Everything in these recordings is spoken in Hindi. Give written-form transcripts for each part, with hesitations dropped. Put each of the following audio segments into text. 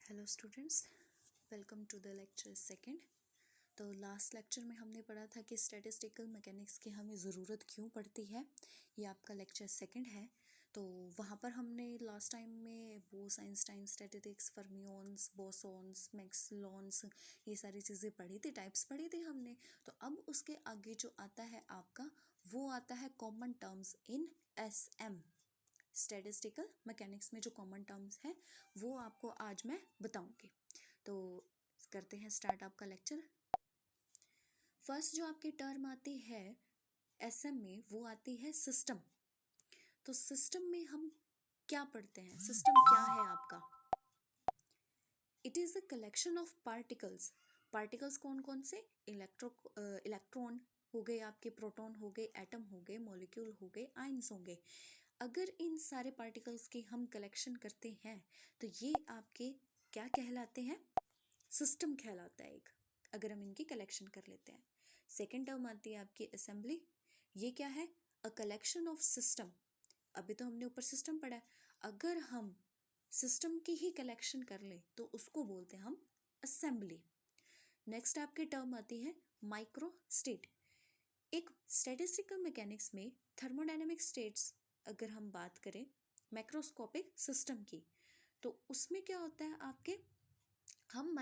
Hello students, welcome to the lecture second. तो लास्ट लेक्चर में हमने पढ़ा था कि स्टैटिस्टिकल मैकेनिक्स की हमें ज़रूरत क्यों पड़ती है। ये आपका लेक्चर सेकंड है। तो वहाँ पर हमने लास्ट टाइम में Bose, Einstein, statistics, fermions, bosons, मैक्सलॉन्स, ये सारी चीज़ें पढ़ी थी, टाइप्स पढ़ी थी हमने। तो अब उसके आगे जो आता है आपका, वो आता है common terms in SM। Statistical mechanics में जो कॉमन टर्म्स हैं वो आपको आज मैं बताऊंगी। तो करते हैं स्टार्ट आपका लेक्चर। फर्स्ट जो आपकी टर्म आती है SM में, वो आती है सिस्टम। तो सिस्टम में हम क्या पढ़ते हैं? सिस्टम क्या है आपका? It is a collection of particles. Particles कौन कौन से? इलेक्ट्रॉन हो गए, आपके प्रोटॉन हो गए, एटम हो गए, मॉलिक्यूल हो गए, आयंस होंगे। अगर इन सारे पार्टिकल्स की हम कलेक्शन करते हैं तो ये आपके क्या कहलाते हैं? सिस्टम कहलाता है एक, अगर हम इनकी कलेक्शन कर लेते हैं। सेकेंड टर्म आती है आपकी असेंबली। ये क्या है? अ कलेक्शन ऑफ सिस्टम। अभी तो हमने ऊपर सिस्टम पढ़ा है, अगर हम सिस्टम की ही कलेक्शन कर ले तो उसको बोलते हैं हम असेंबली। नेक्स्ट आपकी टर्म आती है माइक्रो स्टेट। एक स्टैटिस्टिकल मैकेनिक्स में थर्मोडायनेमिक स्टेट्स अगर हम बात करें मैक्रोस्कोपिक सिस्टम की, तो उसमें क्या होता है आपके, हम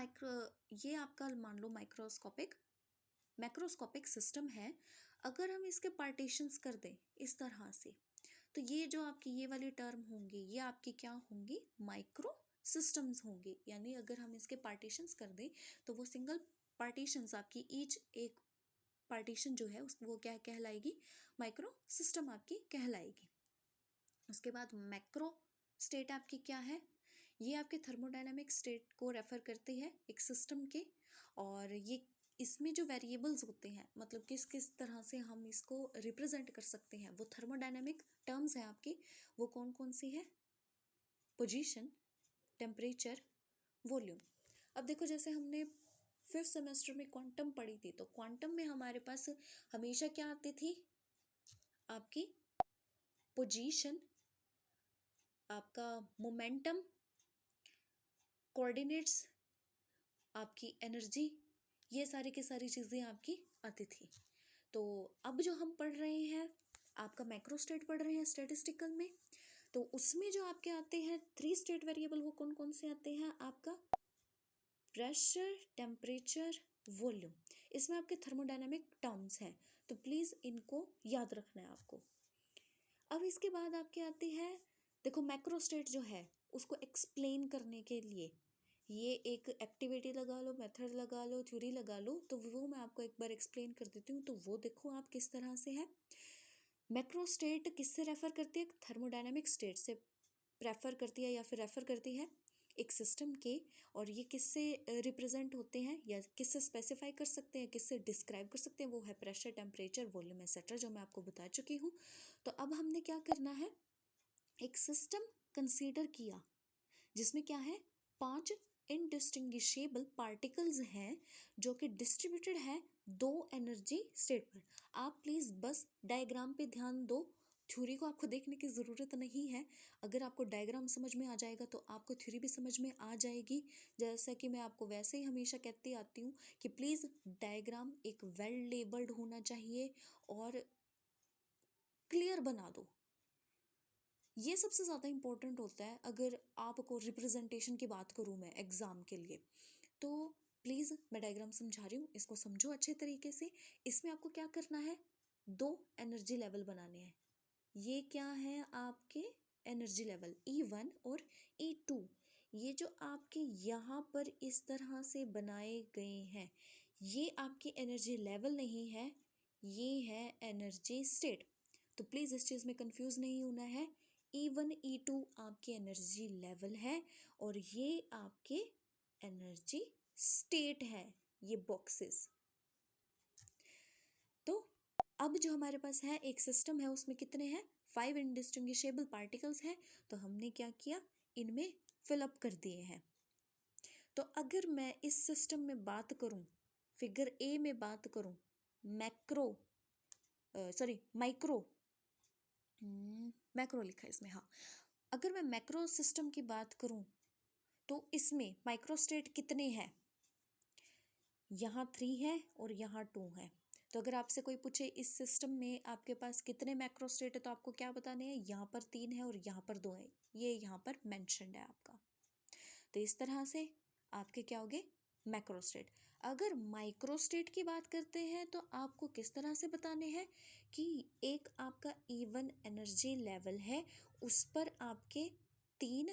ये आपका मान लो मैक्रोस्कोपिक सिस्टम है। अगर हम इसके पार्टीशंस कर दें इस तरह से, तो ये जो आपकी ये वाली टर्म होंगी, ये आपकी क्या होंगी? माइक्रो सिस्टम्स होंगी। यानी अगर हम इसके पार्टीशंस कर दें तो वो सिंगल पार्टीशंस आपकी, ईच एक पार्टीशन जो है उस वो क्या कहलाएगी? माइक्रो सिस्टम आपकी कहलाएगी। उसके बाद मैक्रो स्टेट आपकी क्या है? ये आपके थर्मोडायनामिक स्टेट को रेफर करती है एक सिस्टम के। और ये इसमें जो वेरिएबल्स होते हैं, मतलब किस किस तरह से हम इसको रिप्रेजेंट कर सकते हैं, वो थर्मोडायनामिक टर्म्स हैं आपकी। वो कौन कौन सी है? Position, temperature, volume. अब देखो, जैसे हमने फिफ्थ सेमेस्टर में क्वांटम पढ़ी थी, तो क्वांटम में हमारे पास हमेशा क्या आती थी? आपकी पोजीशन, आपका मोमेंटम, कोऑर्डिनेट्स, आपकी एनर्जी, ये सारी की सारी चीज़ें आपकी आती थी। तो अब जो हम पढ़ रहे हैं आपका मैक्रो स्टेट पढ़ रहे हैं स्टैटिस्टिकल में, तो उसमें जो आपके आते हैं 3 स्टेट वेरिएबल, वो कौन कौन से आते हैं? आपका प्रेशर, टेम्परेचर, वॉल्यूम। इसमें आपके थर्मोडायनामिक टर्म्स हैं, तो प्लीज़ इनको याद रखना है आपको। अब इसके बाद आपके आती है, देखो मैक्रो स्टेट जो है उसको एक्सप्लेन करने के लिए ये एक एक्टिविटी लगा लो, मेथड लगा लो, थ्योरी लगा लो, तो वो मैं आपको एक बार एक्सप्लेन कर देती हूँ। तो वो देखो आप किस तरह से है। मैक्रो स्टेट किससे रेफर करती है? थर्मोडायनामिक स्टेट से प्रेफर करती है या फिर रेफर करती है एक सिस्टम के। और ये किससे रिप्रेजेंट होते हैं या किससे स्पेसिफाई कर सकते हैं, किससे डिस्क्राइब कर सकते हैं? वो है प्रेशर, टेम्परेचर, वॉल्यूम एक्सेट्रा, जो मैं आपको बता चुकी हूँ। तो अब हमने क्या करना है, एक सिस्टम कंसीडर किया जिसमें क्या है, 5 इनडिस्टिंग्विशेबल पार्टिकल्स हैं जो कि डिस्ट्रीब्यूटेड है 2 एनर्जी स्टेट पर। आप प्लीज़ बस डायग्राम पे ध्यान दो, थ्योरी को आपको देखने की ज़रूरत नहीं है। अगर आपको डायग्राम समझ में आ जाएगा तो आपको थ्योरी भी समझ में आ जाएगी। जैसा कि मैं आपको वैसे ही हमेशा कहती आती हूँ कि प्लीज़ डायग्राम एक वेल लेबल्ड होना चाहिए और क्लियर बना दो। ये सबसे ज़्यादा इम्पोर्टेंट होता है अगर आपको रिप्रेजेंटेशन की बात करूँ मैं एग्ज़ाम के लिए। तो प्लीज़ मैं डायग्राम समझा रही हूँ, इसको समझो अच्छे तरीके से। इसमें आपको क्या करना है, 2 एनर्जी लेवल बनाने हैं। ये क्या है आपके एनर्जी लेवल E1 और E2। ये जो आपके यहाँ पर इस तरह से बनाए गए हैं, ये आपकी एनर्जी लेवल नहीं है, ये है एनर्जी स्टेट। तो प्लीज़ इस चीज़ में कंफ्यूज नहीं होना है। E1 E2 आपके एनर्जी लेवल है और ये आपके एनर्जी स्टेट है, ये बॉक्सेस। तो अब जो हमारे पास है एक सिस्टम है, उसमें कितने हैं? 5 इनडिस्टिंग्विशेबल पार्टिकल्स हैं। तो हमने क्या किया, इनमें फिलअप कर दिए हैं। तो अगर मैं इस सिस्टम में बात करूं, फिगर ए में बात करूं, माइक्रो मैक्रो लिखा है इसमें, हाँ। अगर मैं मैक्रो सिस्टम की बात करूं तो इसमें माइक्रोस्टेट कितने हैं? यहाँ 3 है और यहाँ 2 है। तो अगर आपसे कोई पूछे इस सिस्टम में आपके पास कितने मैक्रोस्टेट है, तो आपको क्या बताने हैं? यहाँ पर 3 है और यहाँ पर 2 है, ये यहाँ पर मेंशन्ड है आपका। तो इस तरह से आपके क्या हो गए? मैक्रोस्टेट। अगर माइक्रोस्टेट की बात करते हैं तो आपको किस तरह से बताने हैं कि एक आपका इवन एनर्जी लेवल है, उस पर आपके 3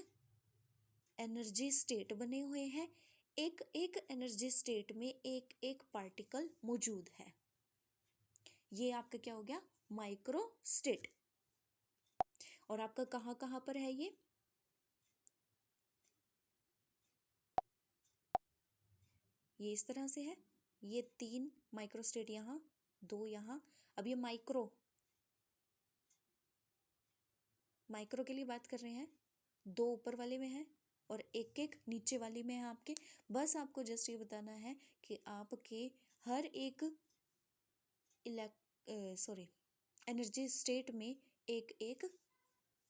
एनर्जी स्टेट बने हुए हैं, एक एक एनर्जी स्टेट में एक एक पार्टिकल मौजूद है। ये आपका क्या हो गया? Micro state. और आपका कहाँ कहाँ पर है ये इस तरह से है, ये 3 माइक्रो स्टेट यहाँ, 2 यहाँ। अब ये माइक्रो के लिए बात कर रहे हैं, 2 ऊपर वाले में है और एक एक नीचे वाली में है आपके। बस आपको जस्ट ये बताना है कि आपके हर एक एनर्जी स्टेट में एक एक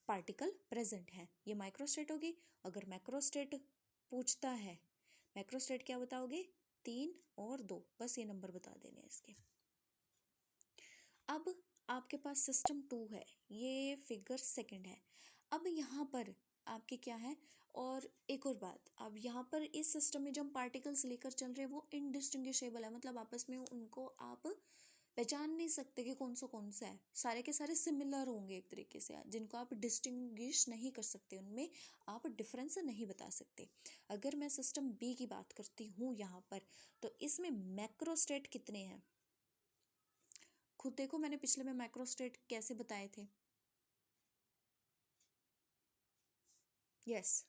पार्टिकल प्रेजेंट है। ये माइक्रोस्टेट होगी। अगर मैक्रोस्टेट पूछता है, मैक्रोस्टेट क्या बताओगे? 3 और 2, बस ये नंबर बता देने हैं इसके। अब आपके पास सिस्टम 2 है, ये फिगर सेकंड है। अब यहाँ पर आपके क्या है? और एक और बात, अब यहाँ पर इस सिस्टम में जो हम पार्टिकल्स लेकर चल रहे हैं वो इनडिस्टिंग्विशेबल है, मतलब आपस में उनको आप पहचान नहीं सकते कि कौन सा है। सारे के सारे सिमिलर होंगे एक तरीके से, जिनको आप डिस्टिंग्विश नहीं कर सकते, उनमें आप डिफरेंस नहीं बता सकते। अगर मैं सिस्टम बी की बात करती हूँ यहाँ पर, तो इसमें मैक्रोस्टेट कितने हैं? खुद देखो, मैंने पिछले में मैक्रोस्टेट कैसे बताए थे। Yes,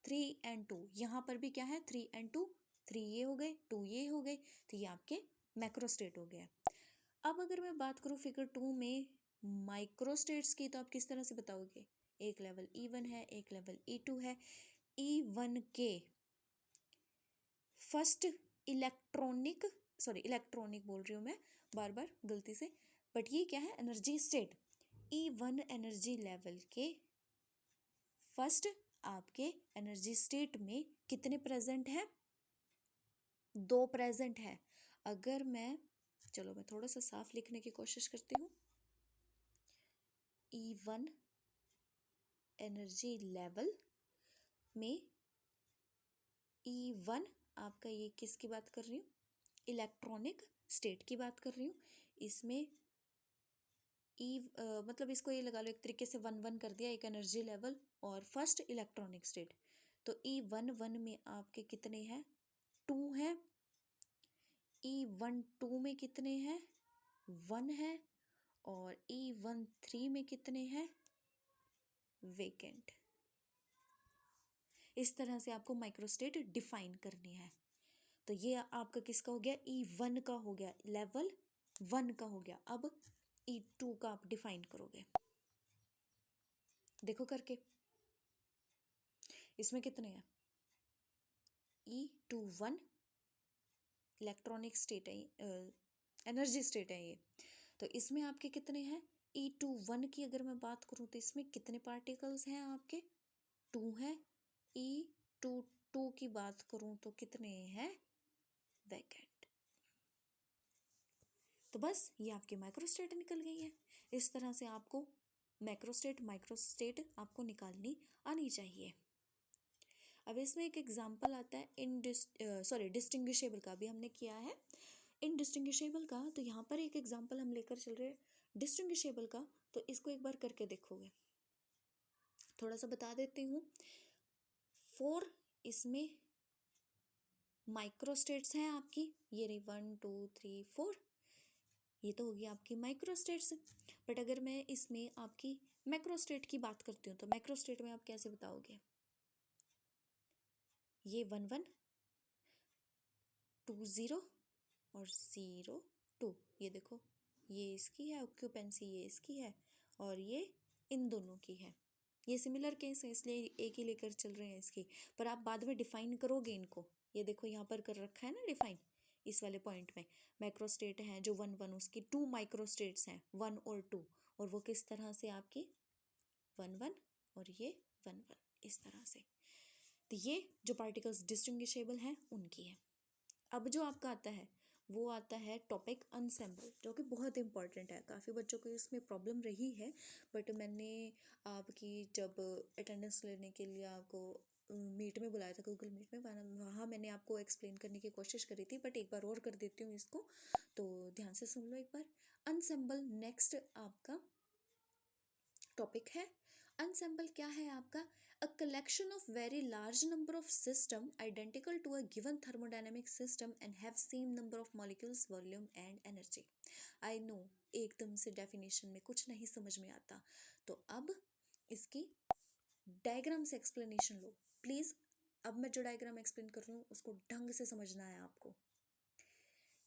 3 and 2। यहाँ पर भी क्या है? 3 and 2, 3 ये हो गए, 2 ये हो गए, तो ये आपके मैक्रोस्टेट हो गए। अब अगर मैं बात करूँ फिगर 2 में माइक्रोस्टेट्स की, तो आप किस तरह से बताओगे? एक लेवल E1 है, एक लेवल E2 है। E1 के फर्स्ट इलेक्ट्रॉनिक बोल रही हूँ मैं बार बार गलती से, बट ये क्या है? Energy state. E1 energy level के फर्स्ट आपके एनर्जी स्टेट में कितने प्रेजेंट है? 2 प्रेजेंट है। अगर चलो मैं थोड़ा सा साफ लिखने की कोशिश करती हूँ। E1 एनर्जी लेवल में E1 आपका, ये किसकी बात कर रही हूँ? इलेक्ट्रॉनिक स्टेट की बात कर रही हूँ। इसमें मतलब इसको ये लगा लो एक तरीके से 1 1 कर दिया, एक एनर्जी लेवल और फर्स्ट इलेक्ट्रॉनिक स्टेट। तो E1 में आपके कितने हैं? 2 है। E12 में कितने हैं? 1 है। और E13 में कितने हैं? वेकेंट। इस तरह से आपको माइक्रोस्टेट डिफाइन करनी है। तो ये आपका किसका हो गया? E1 का हो गया, लेवल 1 का हो गया। अब E2 का आप डिफाइन करोगे, देखो करके। इसमें कितने हैं? E21 इलेक्ट्रॉनिक स्टेट है, एनर्जी स्टेट है ये। तो इसमें आपके कितने हैं? E21 की अगर मैं बात करूँ तो इसमें कितने पार्टिकल्स हैं आपके? 2 हैं। E22 की बात करूँ तो कितने हैं? वैकेंट। तो बस ये आपकी माइक्रोस्टेट निकल गई है। इस तरह से आपको माइक्रोस्टेट आपको निकालनी आनी चाहिए। अब इसमें एक एग्जांपल आता है डिस्टिंग्विशेबल का भी हमने किया है। इनडिस्टिंग्विशेबल का तो यहाँ पर एक एग्जांपल हम लेकर चल रहे हैं डिस्टिंग्विशेबल का, तो इसको एक बार करके देखोगे। थोड़ा सा बता देती हूँ। 4 इसमें माइक्रोस्टेट्स हैं आपकी, ये रही 1 2 3 4, ये तो होगी आपकी माइक्रोस्टेट्स। बट अगर मैं इसमें आपकी मैक्रोस्टेट की बात करती हूँ तो मैक्रोस्टेट में आप कैसे बताओगे? ये 1 1 2 0 और 0 2, ये देखो, ये इसकी है ऑक्यूपेंसी, ये इसकी है और ये इन दोनों की है। ये सिमिलर केस है इसलिए एक ही लेकर चल रहे हैं इसकी, पर आप बाद में डिफाइन करोगे इनको। ये देखो यहाँ पर कर रखा है ना डिफाइन, इस वाले पॉइंट में मैक्रोस्टेट है जो 1 1, उसकी 2 माइक्रोस्टेट्स हैं 1 और 2, और वो किस तरह से आपकी 1 1 और ये 1 1 इस तरह से। तो ये जो पार्टिकल्स डिस्टिंग्विशेबल हैं उनकी है। अब जो आपका आता है वो आता है टॉपिक अनसेम्बल, जो कि बहुत इंपॉर्टेंट है। काफ़ी बच्चों को इसमें प्रॉब्लम रही है, बट मैंने आपकी जब अटेंडेंस लेने के लिए आपको मीट में बुलाया था, गूगल मीट में, वहाँ मैंने आपको एक्सप्लेन करने की कोशिश करी थी, बट एक बार और कर देती हूँ इसको, तो ध्यान से सुन लो एक बार। अनसेम्बल नेक्स्ट आपका टॉपिक है। अनसेम्बल क्या है आपका? A collection of very large number of system identical to a given thermodynamic system and have same number of molecules, volume and energy. I know एकदम से डेफिनेशन में कुछ नहीं समझ में आता, तो अब इसकी डायग्राम से एक्सप्लेनेशन लो प्लीज। अब मैं जो डायग्राम एक्सप्लेन कर रही हूँ उसको ढंग से समझना है आपको।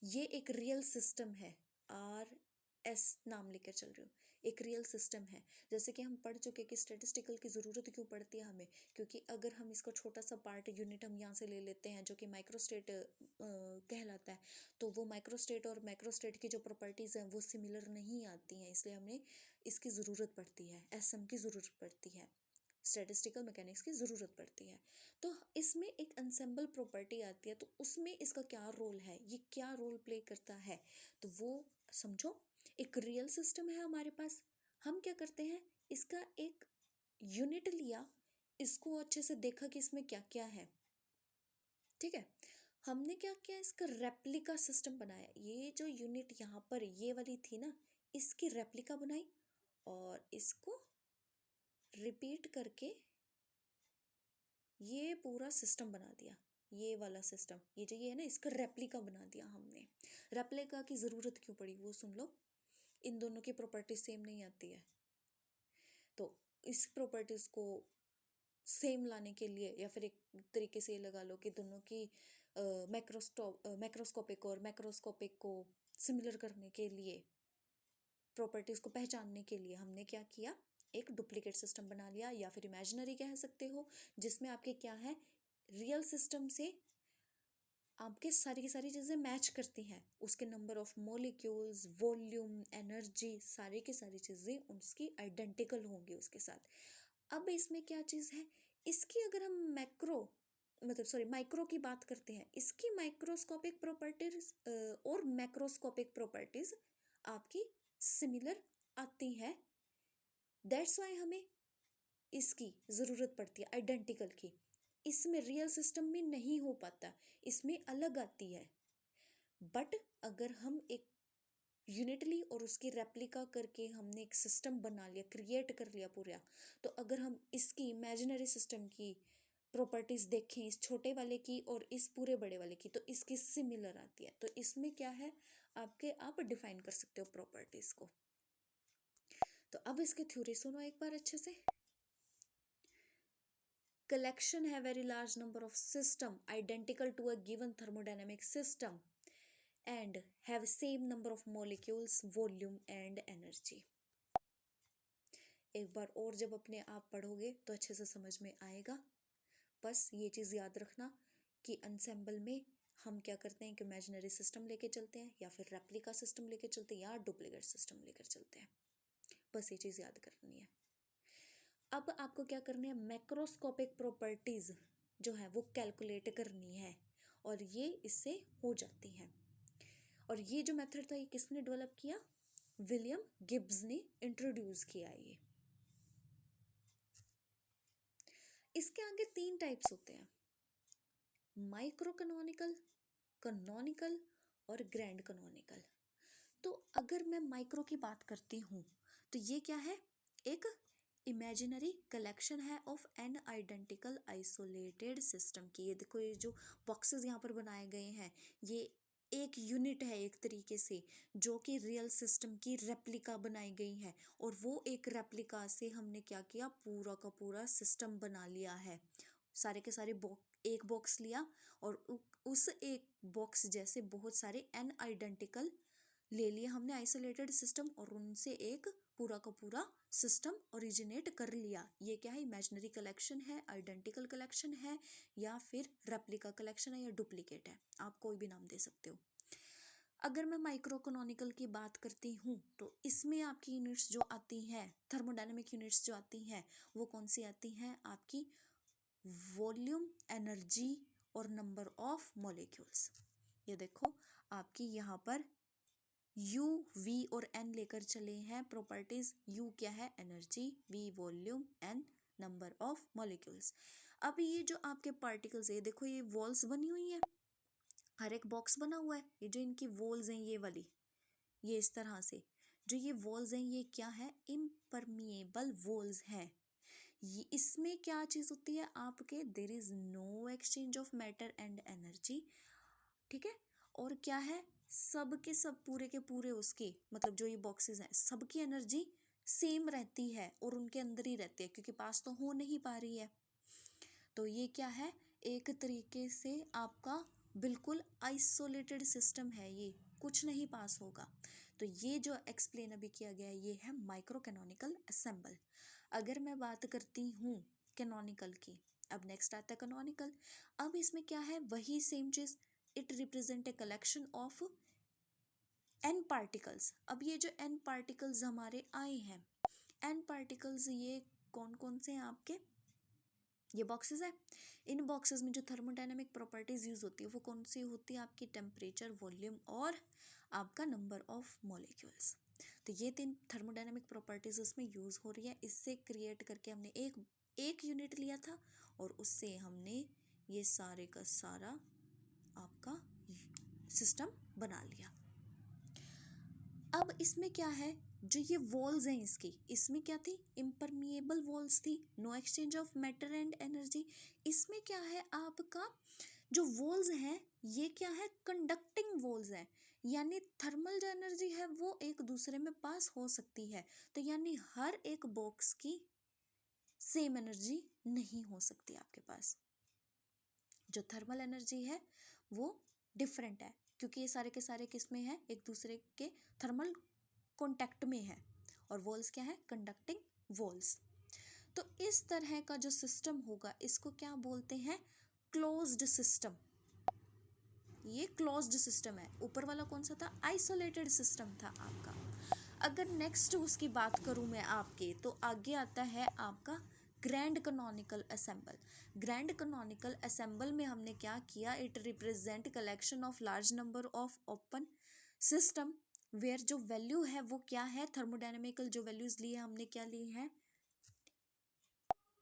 ये एक रियल सिस्टम है, RS नाम लेकर चल रही हूँ, एक रियल सिस्टम है। जैसे कि हम पढ़ चुके कि स्टैटिस्टिकल की ज़रूरत क्यों पड़ती है हमें, क्योंकि अगर हम इसका छोटा सा पार्ट यूनिट हम यहाँ से ले लेते हैं जो कि माइक्रोस्टेट कहलाता है, तो वो माइक्रोस्टेट और मैक्रोस्टेट की जो प्रॉपर्टीज़ हैं वो सिमिलर नहीं आती हैं, इसलिए हमें इसकी ज़रूरत पड़ती है, SM की ज़रूरत पड़ती है, स्टैटिस्टिकल मैकेनिक्स की ज़रूरत पड़ती है। तो इसमें एक अनसेम्बल प्रॉपर्टी आती है, तो उसमें इसका क्या रोल है, ये क्या रोल प्ले करता है, तो वो समझो। एक रियल सिस्टम है हमारे पास, हम क्या करते हैं, इसका एक यूनिट लिया, इसको अच्छे से देखा कि इसमें क्या क्या है, ठीक है। हमने क्या किया, इसका रेप्लिका सिस्टम बनाया। ये जो यूनिट यहाँ पर ये वाली थी ना, इसकी रेप्लिका बनाई और इसको रिपीट करके ये पूरा सिस्टम बना दिया। ये वाला सिस्टम, ये जो ये है ना, इसका रेप्लिका बना दिया हमने। रेप्लिका की ज़रूरत क्यों पड़ी वो सुन लो। इन दोनों की प्रॉपर्टी सेम नहीं आती है, तो इस प्रॉपर्टीज़ को सेम लाने के लिए, या फिर एक तरीके से ये लगा लो कि दोनों की मैक्रोस्कोपिक और मैक्रोस्कोपिक को सिमिलर करने के लिए, प्रॉपर्टीज़ को पहचानने के लिए हमने क्या किया, एक डुप्लीकेट सिस्टम बना लिया, या फिर इमेजिनरी कह सकते हो, जिसमें आपके क्या है, रियल सिस्टम से आपके सारी की सारी चीज़ें मैच करती हैं, उसके number of molecules, volume, energy, सारी की सारी चीज़ें उसकी आइडेंटिकल होंगी उसके साथ। अब इसमें क्या चीज़ है, इसकी अगर हम माइक्रो की बात करते हैं, इसकी माइक्रोस्कोपिक प्रॉपर्टीज और मैक्रोस्कोपिक प्रॉपर्टीज आपकी सिमिलर आती है। दैट्स वाई हमें इसकी ज़रूरत पड़ती है आइडेंटिकल की। इसमें रियल सिस्टम में नहीं हो पाता, इसमें अलग आती है। बट अगर हम एक यूनिटली और उसकी रेप्लिका करके हमने एक सिस्टम बना लिया, क्रिएट कर लिया पूरा, तो अगर हम इसकी इमेजिनरी सिस्टम की प्रॉपर्टीज देखें, इस छोटे वाले की और इस पूरे बड़े वाले की, तो इसकी सिमिलर आती है। तो इसमें क्या है, आपके आप डिफाइन कर सकते हो प्रॉपर्टीज को। तो अब इसकी थ्योरी सुनो एक बार अच्छे से। Collection है very large number of system identical to a given thermodynamic system and have same number of molecules, volume and energy। एक बार और जब अपने आप पढ़ोगे तो अच्छे से समझ में आएगा। बस ये चीज़ याद रखना कि अनसेम्बल में हम क्या करते हैं कि इमेजिनरी सिस्टम लेके चलते हैं, या फिर रेप्लिका सिस्टम लेके चलते हैं, या डुप्लीकेट सिस्टम लेकर चलते हैं। बस ये चीज़ याद करनी है। अब आपको क्या करना है, मैक्रोस्कोपिक प्रॉपर्टीज जो है वो कैलकुलेट करनी है, और ये इससे हो जाती हैं। और ये जो मेथड था ये किसने डेवलप किया, विलियम गिब्स ने इंट्रोड्यूस किया ये। इसके आगे 3 टाइप्स होते हैं, माइक्रो कैनोनिकल, कैनोनिकल और ग्रैंड कैनोनिकल। तो अगर मैं माइक्रो की बात करती हूँ तो ये क्या है, एक इमेजिनरी कलेक्शन है of an identical isolated system की। ये देखो, ये जो बॉक्सेस यहाँ पर बनाए गए हैं, ये एक यूनिट है एक तरीके से, जो कि रियल सिस्टम की रेप्लिका बनाई गई है, और वो एक रेप्लिका से हमने क्या किया, पूरा का पूरा सिस्टम बना लिया है। सारे के सारे एक बॉक्स लिया और उस एक बॉक्स जैसे बहुत सारे एन आइडेंटिकल ले लिया हमने आइसोलेटेड सिस्टम, और उनसे एक पूरा का पूरा सिस्टम ओरिजिनेट कर लिया। ये क्या है, इमेजिनरी कलेक्शन है, आइडेंटिकल कलेक्शन है, या फिर रेप्लिका कलेक्शन है, या डुप्लीकेट है, आप कोई भी नाम दे सकते हो। अगर मैं माइक्रो कैनोनिकल की बात करती हूँ तो इसमें आपकी यूनिट्स जो आती हैं, थर्मोडायनेमिक यूनिट्स जो आती हैं, वो कौन सी आती हैं आपकी, वॉल्यूम, एनर्जी और नंबर ऑफ मॉलिक्यूल्स। ये देखो आपकी यहाँ पर U, V और N लेकर चले हैं प्रॉपर्टीज। U क्या है? Energy, V volume, N number of molecules. अब ये जो आपके पार्टिकल्स है, देखो ये वॉल्स बनी हुई है, हर एक बॉक्स बना हुआ है। ये जो इनकी वॉल्स हैं ये वाली, ये इस तरह से जो ये वॉल्स हैं ये क्या है? इम्परमिएबल वॉल्स हैं। ये इसमें क्या चीज होती है आपके? There is no exchange of matter and energy, ठीक है। और क्या है? सब के सब पूरे के पूरे उसके मतलब जो ये बॉक्सेस हैं सबकी एनर्जी सेम रहती है और उनके अंदर ही रहती है, क्योंकि पास तो हो नहीं पा रही है। तो ये क्या है? एक तरीके से आपका बिल्कुल आइसोलेटेड सिस्टम है, ये कुछ नहीं पास होगा। तो ये जो एक्सप्लेन अभी किया गया है ये है माइक्रो कैनोनिकल असेंबल। अगर मैं बात करती हूँ कैनोनिकल की, अब नेक्स्ट आता है कैनोनिकल। अब इसमें क्या है? वही सेम चीज, it represent a collection of N particles. अब ये जो एन पार्टिकल्स हमारे आए हैं, एन पार्टिकल्स ये कौन कौन से हैं आपके? ये बॉक्सेस है। इन बॉक्सेस में जो थर्मोडायनेमिक प्रॉपर्टीज यूज होती है वो कौन सी होती है आपकी? टेम्परेचर, वॉल्यूम और आपका नंबर ऑफ मॉलिक्यूल्स। तो ये 3 थर्मोडायनेमिक प्रॉपर्टीज उसमें यूज हो रही है। इससे क्रिएट करके हमने एक यूनिट लिया था और उससे हमने ये सारे का सारा आपका सिस्टम बना लिया। अब इसमें क्या है? जो ये वॉल्स हैं इसकी, इसमें क्या थी? इम्परमिएबल वॉल्स थी, no exchange of matter and energy. इसमें क्या है आपका? जो वॉल्स हैं ये क्या है? कंडक्टिंग वॉल्स हैं, यानी थर्मल जो एनर्जी है वो एक दूसरे में पास हो सकती है। तो यानी हर एक बॉक्स की सेम एनर्जी नहीं हो सकती आपके पास। जो थर्मल एनर्जी है वो डिफरेंट है, क्योंकि ये सारे के सारे किस में है? एक दूसरे के थर्मल कॉन्टैक्ट में है। और वॉल्स क्या है? Conducting walls. तो इस तरह का जो सिस्टम होगा इसको क्या बोलते हैं? Closed system. ये क्लोज्ड सिस्टम है। ऊपर वाला कौन सा था? आइसोलेटेड सिस्टम था आपका। अगर नेक्स्ट उसकी बात करूं मैं आपके, तो आगे आता है आपका grand canonical ensemble. Grand canonical ensemble में हमने क्या किया? It represent collection of large number of open system where जो वैल्यू है वो क्या है? थर्मोडायनेमिकल जो वैल्यूज लिए हमने क्या लिए हैं?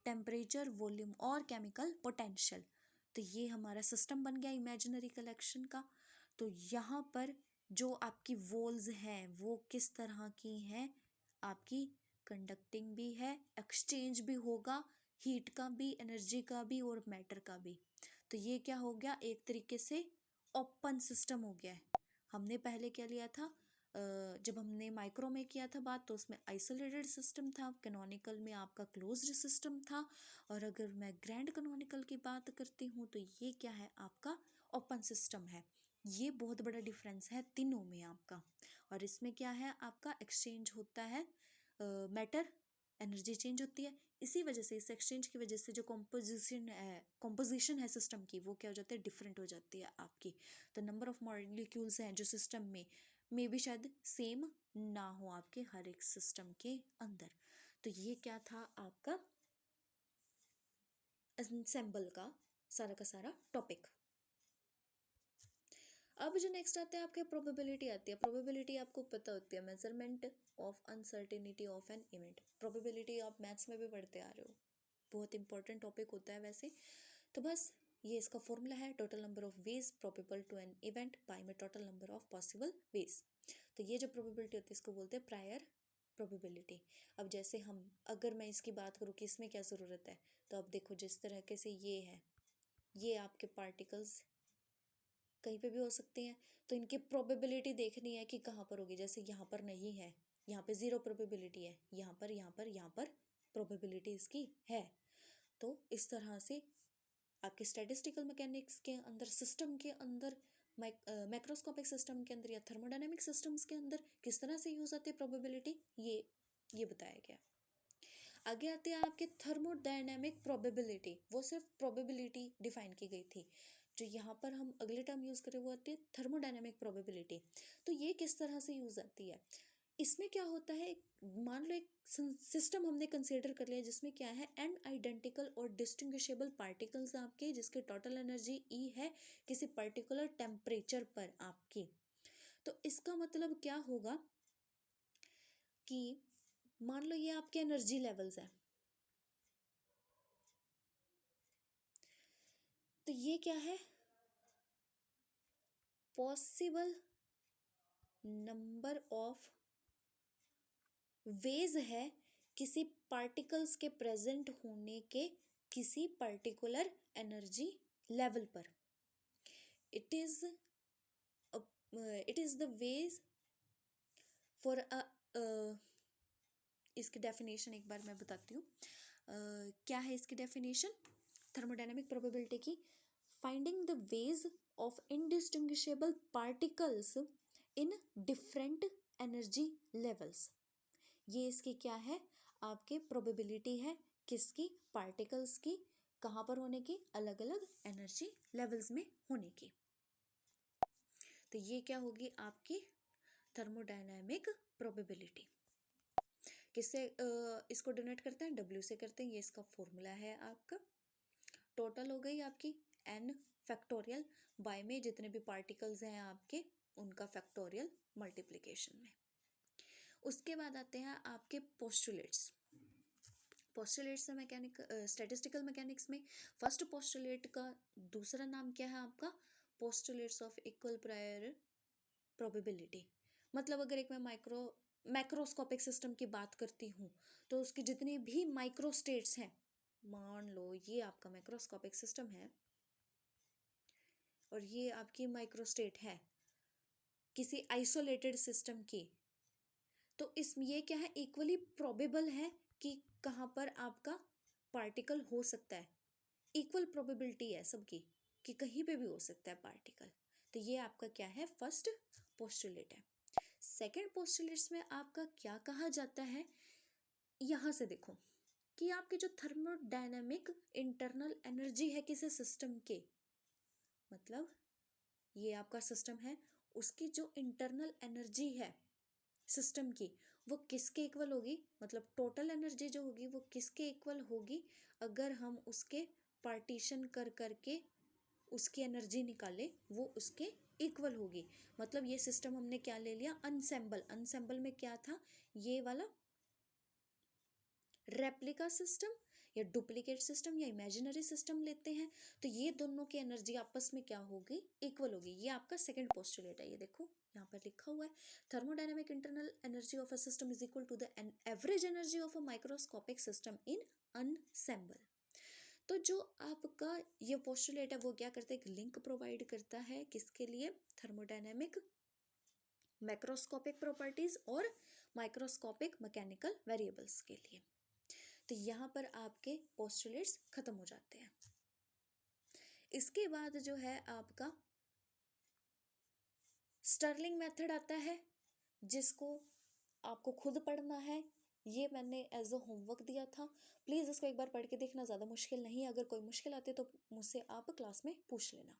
टेम्परेचर, वॉल्यूम और केमिकल पोटेंशियल। तो ये हमारा सिस्टम बन गया इमेजिनरी कलेक्शन का। तो यहाँ पर जो आपकी वॉल्स हैं वो किस तरह की हैं? आपकी कंडक्टिंग भी है, एक्सचेंज भी होगा, हीट का भी, एनर्जी का भी और मैटर का भी। तो ये क्या हो गया? एक तरीके से ओपन सिस्टम हो गया है। हमने पहले क्या लिया था? जब हमने माइक्रो में किया था बात तो उसमें आइसोलेटेड सिस्टम था, कैनोनिकल में आपका क्लोज्ड सिस्टम था। और अगर मैं ग्रैंड कैनोनिकल की बात करती हूँ तो ये क्या है? आपका ओपन सिस्टम है। ये बहुत बड़ा डिफरेंस है तीनों में आपका। और इसमें क्या है? आपका एक्सचेंज होता है मैटर, एनर्जी चेंज होती है। इसी वजह से, इस एक्सचेंज की वजह से जो कॉम्पोजिशन है सिस्टम की वो क्या हो जाती है? डिफरेंट हो जाती है आपकी। तो नंबर ऑफ मॉलिक्यूल्स हैं जो सिस्टम में भी शायद सेम ना हो आपके हर एक सिस्टम के अंदर। तो ये क्या था आपका असेंबल का सारा टॉपिक। अब जो नेक्स्ट आता है आपके प्रोबेबिलिटी आती है। प्रोबेबिलिटी आपको पता होती है measurement of uncertainty of an event. Probability आप मैथ्स में भी पढ़ते आ रहे हो, बहुत इंपॉर्टेंट टॉपिक होता है वैसे। तो बस ये इसका फॉर्मूला है, total number of ways probable to an event by में total number of possible ways. तो ये जो प्रोबेबिलिटी होती है इसको बोलते हैं प्रायर प्रोबेबिलिटी। अब जैसे हम, अगर मैं इसकी बात करूँ कि इसमें क्या ज़रूरत है, तो अब देखो जिस तरह से ये है, ये आपके पार्टिकल्स कहीं पे भी हो सकते हैं। तो इनकी प्रोबेबिलिटी देखनी है कि कहाँ पर होगी। जैसे यहाँ पर नहीं है, यहाँ पे 0 प्रोबेबिलिटी है, यहाँ पर प्रोबेबिलिटी इसकी है। तो इस तरह से आपके स्टैटिस्टिकल मैकेनिक्स के अंदर, सिस्टम के अंदर, मैक्रोस्कोपिक सिस्टम के अंदर या थर्मोडायनेमिक सिस्टम्स के अंदर किस तरह से यूज आती है प्रोबेबिलिटी, ये बताया गया। आगे आते हैं आपके थर्मोडायनेमिक प्रोबेबिलिटी। वो सिर्फ प्रोबेबिलिटी डिफाइन की गई थी। जो यहाँ पर हम अगले टर्म यूज करें वो आती है थर्मोडायनेमिक प्रोबेबिलिटी। तो ये किस तरह से यूज आती है? इसमें क्या होता है, मान लो एक सिस्टम हमने कंसीडर कर लिया जिसमें क्या है, एन आइडेंटिकल और डिस्टिंग्विशेबल पार्टिकल्स आपके, जिसकी टोटल एनर्जी ई है किसी पर्टिकुलर टेम्परेचर पर आपकी। तो इसका मतलब क्या होगा कि मान लो ये आपके एनर्जी लेवल्स है, तो ये क्या है, पॉसिबल नंबर ऑफ वेज है किसी पार्टिकल्स के प्रेजेंट होने के किसी पर्टिकुलर एनर्जी लेवल पर। It is the ways for a, इसकी डेफिनेशन एक बार मैं बताती हूँ। क्या है इसकी डेफिनेशन थर्मोडायनेमिक प्रोबेबिलिटी की? Finding the ways of indistinguishable particles in different energy levels. ये इसकी क्या है, आपके प्रोबेबिलिटी है किसकी, पार्टिकल्स की, कहाँ पर होने की, अलग अलग एनर्जी लेवल्स में होने की। तो ये क्या होगी आपकी थर्मोडायनामिक प्रोबेबिलिटी। किससे इसको डोनेट करते हैं, डब्ल्यू से करते हैं। ये इसका फॉर्मूला है आपका। टोटल हो गई आपकी एन फैक्टोरियल बाय में जितने भी पार्टिकल्स हैं आपके उनका फैक्टोरियल मल्टीप्लिकेशन में। उसके बाद आते हैं आपके पोस्टुलेट्स। पोस्टुलेट्स है स्टैटिस्टिकल मैकेनिक्स में फर्स्ट पोस्टुलेट का दूसरा नाम क्या है आपका, postulates of equal prior probability. मतलब अगर एक मैं मैक्रोस्कोपिक सिस्टम की बात करती हूँ तो उसकी जितनी भी माइक्रो स्टेट्स हैं, मान लो ये आपका मैक्रोस्कोपिक सिस्टम है और ये आपकी माइक्रो स्टेट है किसी आइसोलेटेड सिस्टम की, तो इसमें ये क्या है, इक्वली प्रोबेबल है कि कहाँ पर आपका पार्टिकल हो सकता है। इक्वल प्रोबेबिलिटी है सबकी कि कहीं पे भी हो सकता है पार्टिकल। तो ये आपका क्या है, फर्स्ट पोस्टुलेट है। सेकंड पोस्टुलेट्स में आपका क्या कहा जाता है, यहाँ से देखो कि आपकी जो थर्मोडायनामिक इंटरनल एनर्जी है किसी सिस्टम के, मतलब ये आपका सिस्टम है, उसकी जो इंटरनल एनर्जी है सिस्टम की वो किसके इक्वल होगी, मतलब टोटल एनर्जी जो होगी वो किसके इक्वल होगी, अगर हम उसके पार्टीशन कर करके उसकी एनर्जी निकाले वो उसके इक्वल होगी। मतलब ये सिस्टम हमने क्या ले लिया, अनसेंबल। अनसेंबल में क्या था, ये वाला रेप्लिका सिस्टम या डुप्लीकेट सिस्टम या इमेजिनरी सिस्टम लेते हैं, तो ये दोनों की एनर्जी आपस में क्या होगी, इक्वल होगी। ये आपका सेकंड पोस्टुलेट है। ये देखो यहाँ पर लिखा हुआ है, thermodynamic internal energy of a system is equal to the average energy of a microscopic system in ensemble. तो जो आपका ये पोस्टुलेट है वो क्या करता है, एक लिंक प्रोवाइड करता है किसके लिए, थर्मोडायनामिक मैक्रोस्कोपिक प्रॉपर्टीज और माइक्रोस्कोपिक मैकेनिकल वेरिएबल्स के लिए। तो यहाँ पर आपके पोस्टुलेट्स खत्म हो जाते हैं। इसके बाद जो है आपका स्टर्लिंग मेथड आता है जिसको आपको खुद पढ़ना है। ये मैंने एज अ होमवर्क दिया था, प्लीज़ इसको एक बार पढ़ के देखना, ज़्यादा मुश्किल नहीं है। अगर कोई मुश्किल आती है तो मुझसे आप क्लास में पूछ लेना।